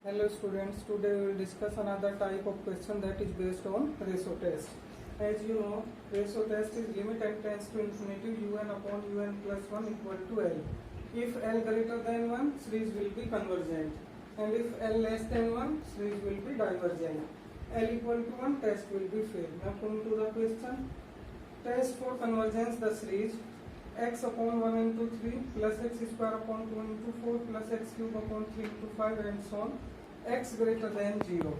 Hello students, today we will discuss another type of question that is based on ratio test. As you know, ratio test is limit n tends to infinity un upon un plus 1 equal to L. If L greater than 1, series will be convergent, and if L less than 1, series will be divergent. L equal to 1, test will be failed. Now come to the question. Test for convergence the series x upon 1 into 3 plus x square upon 2 into 4 plus x cube upon 3 into 5 and so on, x greater than 0.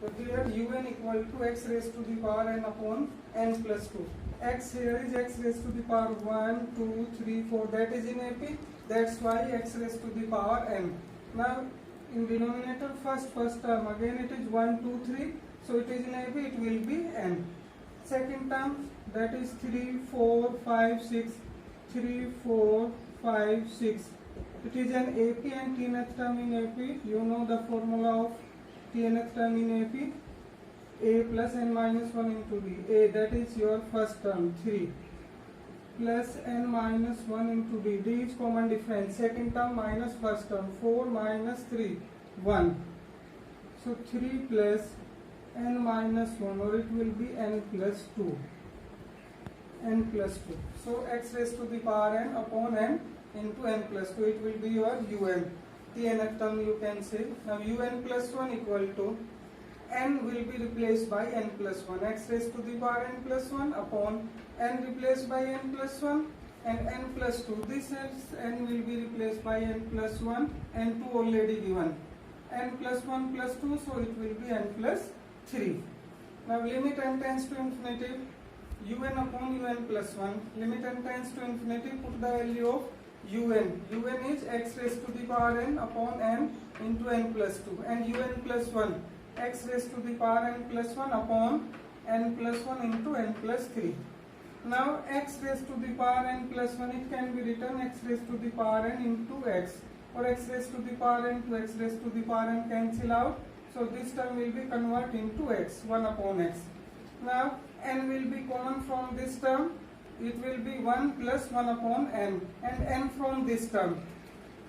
So here un equal to x raised to the power n upon n plus 2. X here is x raised to the power 1, 2, 3, 4, that is in AP, that's why x raised to the power n. Now in denominator first term, again it is 1, 2, 3, so it is in AP, it will be n. Second term, that is 3, 4, 5, 6, 3, 4, 5, 6. It is an AP and tnth term in AP. You know the formula of tnth term in AP. A plus n minus 1 into b. A, that is your first term, 3. Plus n minus 1 into d. D is common difference. Second term minus first term. 4 minus 3, 1. So 3 plus n minus 1, or it will be n plus 2. N plus 2. So x raised to the power n upon n into n plus 2. It will be your un. The nth term you can say. Now un plus 1 equal to n will be replaced by n plus 1. X raised to the power n plus 1 upon n replaced by n plus 1 and n plus 2. This is n will be replaced by n plus 1 and 2 already given. N plus 1 plus 2, so it will be n plus 3. Now limit n tends to infinity. Un upon un plus 1, limit n tends to infinity, put the value of un. Un is x raised to the power n upon n into n plus 2, and un plus 1, x raised to the power n plus 1 upon n plus 1 into n plus 3. Now x raised to the power n plus 1, it can be written x raised to the power n into x, or x raised to the power n to x raised to the power n cancel out, so this term will be converted into x, 1 upon x. Now n will be common from this term, it will be 1 plus 1 upon n, and n from this term,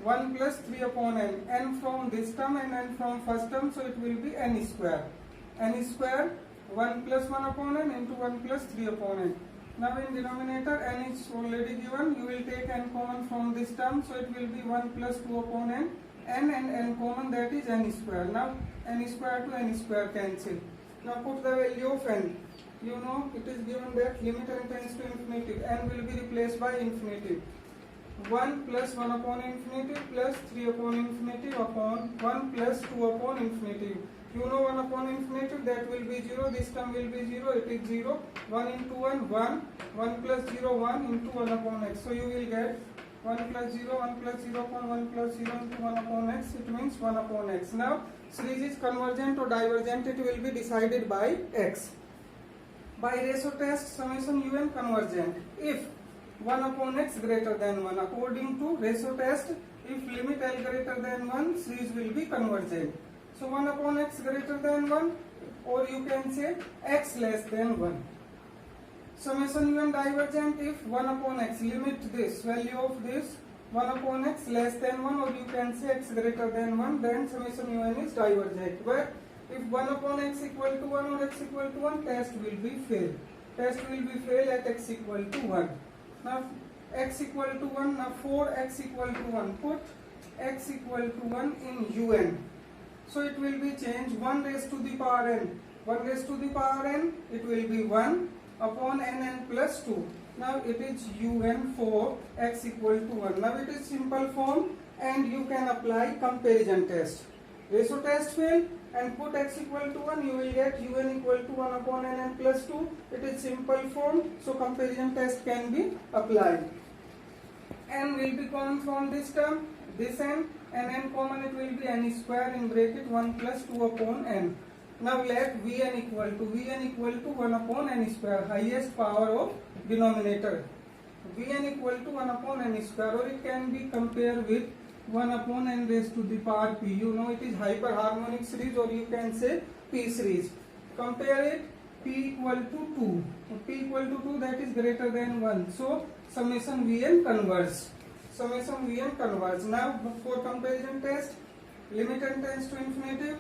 1 plus 3 upon n from this term and n from first term, so it will be n square. N square, 1 plus 1 upon n into 1 plus 3 upon n. Now in denominator n is already given, you will take n common from this term, so it will be 1 plus 2 upon n and n common, that is n square. Now n square to n square cancel. Now put the value of n. You know it is given that limit n tends to infinity, n will be replaced by infinity. 1 plus 1 upon infinity plus 3 upon infinity upon 1 plus 2 upon infinity. You know 1 upon infinity, that will be 0, this term will be 0, it is 0. 1 into 1, 1, 1 plus 0, 1 into 1 upon x. So you will get 1 plus 0, 1 plus 0 upon 1 plus 0 into 1 upon x, it means 1 upon x. Now series is convergent or divergent, it will be decided by x. By ratio test, summation un convergent if 1 upon x greater than 1. According to ratio test, if limit L greater than 1, series will be convergent. So 1 upon x greater than 1, or you can say x less than 1. Summation un divergent if 1 upon x, limit this value of this 1 upon x less than 1, or you can say x greater than 1, then summation un is divergent. But if 1 upon x equal to 1 or x equal to 1, test will be failed. Test will be failed at x equal to 1. Now x equal to 1, now for x equal to 1, put x equal to 1 in un. So it will be changed 1 raised to the power n. 1 raised to the power n, it will be 1 upon n plus 2. Now it is un for x equal to 1. Now it is simple form and you can apply comparison test. Ratio test fail and put x equal to 1, you will get un equal to 1 upon n plus 2. It is simple form, so comparison test can be applied. N will be common from this term, this n, and n common, it will be n square in bracket 1 plus 2 upon n. Now let Vn equal to 1 upon n square, highest power of denominator. Vn equal to 1 upon n square, or it can be compared with 1 upon n raised to the power p. You know it is hyperharmonic series, or you can say p series. Compare it, p equal to 2. P equal to 2, that is greater than 1. So summation Vn converges. Now for comparison test, limit n tends to infinity,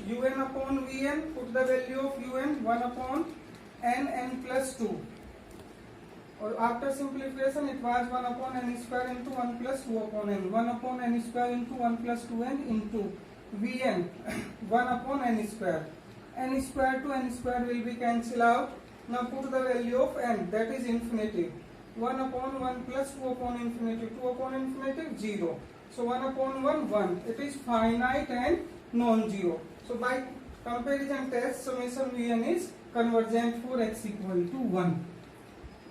un upon vn, put the value of un 1 upon n plus 2. Or after simplification it was 1 upon n square into 1 plus 2 upon n. 1 upon n square into 1 plus 2n into vn 1 upon n square. N square to n square will be cancelled out. Now put the value of n, that is infinity. 1 upon 1 plus 2 upon infinity. 2 upon infinity 0. So 1 upon 1 1. It is finite and non-zero. So by comparison test, summation vn is convergent for x equal to 1.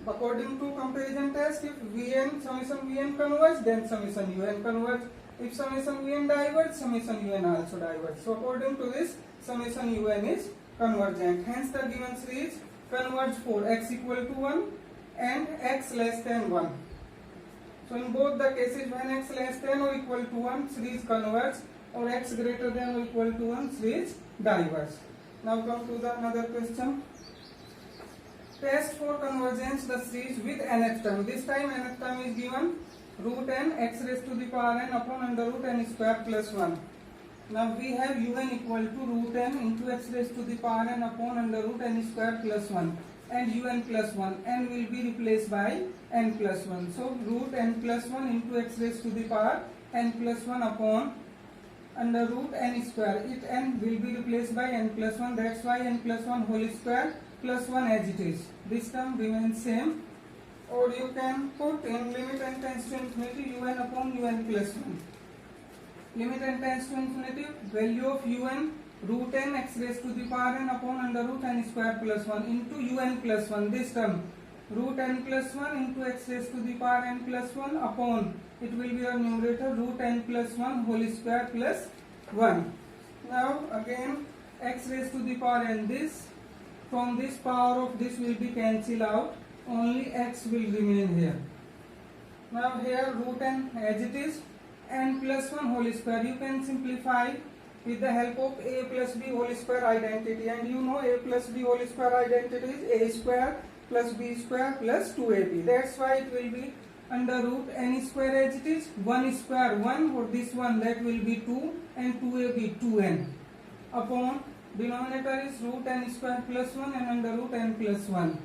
According to comparison test, if vn summation vn converge, then summation un converge. If summation vn diverge, summation un also diverge. So according to this, summation un is convergent. Hence the given series converge for x equal to 1 and x less than 1. So in both the cases, when x less than or equal to 1, series converge, or x greater than or equal to 1, series diverge. Now come to the another question. Test for convergence the series with nth term. This time nth term is given root n x raised to the power n upon under root n square plus 1. Now we have un equal to root n into x raised to the power n upon under root n square plus 1 and un plus 1. N will be replaced by n plus 1. So root n plus 1 into x raised to the power n plus 1 upon under root n square. It n will be replaced by n plus 1. That's why n plus 1 whole square plus 1 as it is. This term remains same. Or you can put in limit n tends to infinity un upon un plus 1. Limit n tends to infinity, value of un root n x raised to the power n upon under root n square plus 1 into un plus 1. This term root n plus 1 into x raised to the power n plus 1 upon, it will be a numerator, root n plus 1 whole square plus 1. Now again x raised to the power n, this from this power of this will be cancelled out, only x will remain here. Now here root n as it is, n plus 1 whole square. You can simplify with the help of a plus b whole square identity, and you know a plus b whole square identity is a square plus b square plus 2ab. That's why it will be under root n square as it is, 1 square 1, or this one that will be 2 and 2ab 2n upon denominator is root n square plus 1 and under root n plus 1.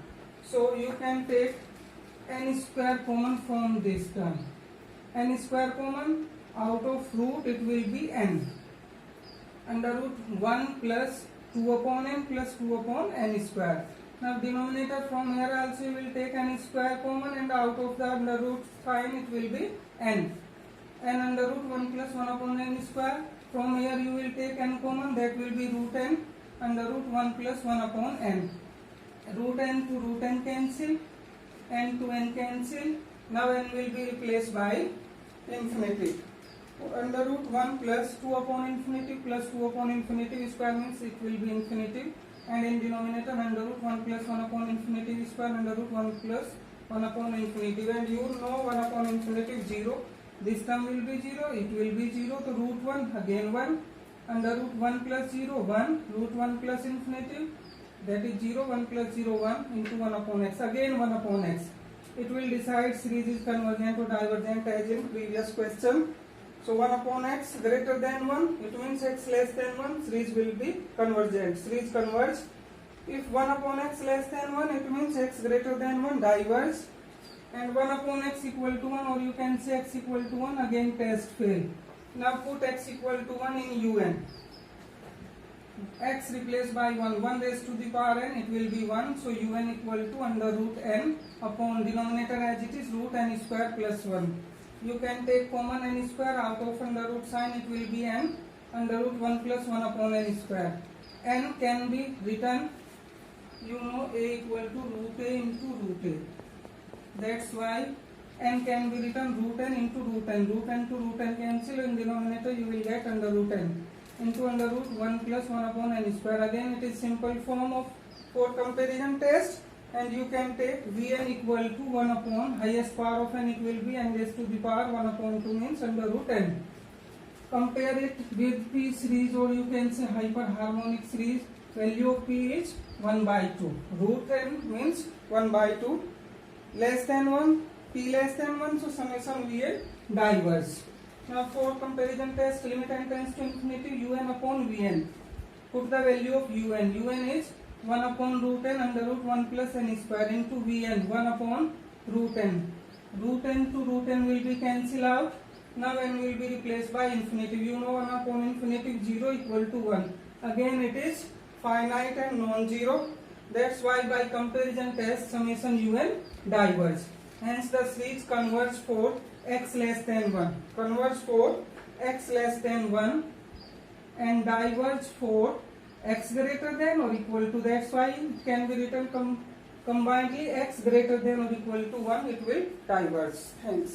So you can take n square common from this term. N square common, out of root it will be n. Under root 1 plus 2 upon n plus 2 upon n square. Now denominator from here also you will take n square common, and out of the under root sign it will be n. And under root 1 plus 1 upon n square. From here you will take n common, that will be root n under root 1 plus 1 upon n. Root n to root n cancel, n to n cancel. Now n will be replaced by infinity. Under root 1 plus 2 upon infinity plus 2 upon infinity square means it will be infinity. And in denominator under root 1 plus 1 upon infinity square, under root 1 plus 1 upon infinity. When you know 1 upon infinity is 0, this term will be 0, it will be 0. So root 1 again 1, under root 1 plus 0 1, root 1 plus infinity, that is 0, 1 plus 0 1 into 1 upon x, again 1 upon x. It will decide series is convergent or divergent as in previous question. So 1 upon x greater than 1, it means x less than 1, series will be convergent. Series converge. If 1 upon x less than 1, it means x greater than 1 diverge. And 1 upon x equal to 1, or you can say x equal to 1, again test fail. Now put x equal to 1 in un. X replaced by 1, 1 raised to the power n, it will be 1. So un equal to under root n upon denominator as it is root n square plus 1. You can take common n square, out of under root sign it will be n under root 1 plus 1 upon n square. N can be written, you know, a equal to root a into root a. That's why n can be written root n into root n. Root n to root n cancel, in denominator you will get under root n into under root 1 plus 1 upon n square. Again it is simple form of for comparison test, and you can take Vn equal to 1 upon highest power of n, it will be n raised to the power 1 upon 2 means under root n. Compare it with P series, or you can say hyperharmonic series. Value of P is 1 by 2. Root n means 1 by 2. Less than 1, P less than 1, so summation Vn diverge. Now for comparison test, limit n tends to infinity un upon vn. Put the value of un. Un is 1 upon root n under root 1 plus n square into vn 1 upon root n. Root n to root n will be cancelled out. Now n will be replaced by infinitive. You know 1 upon infinitive 0 equal to 1. Again it is finite and non-zero. That's why by comparison test summation un diverges. Hence the series converge for x less than 1. Converge for x less than 1 and diverge for x greater than or equal to. That's why it can be written combinedly x greater than or equal to 1. It will diverge. Hence.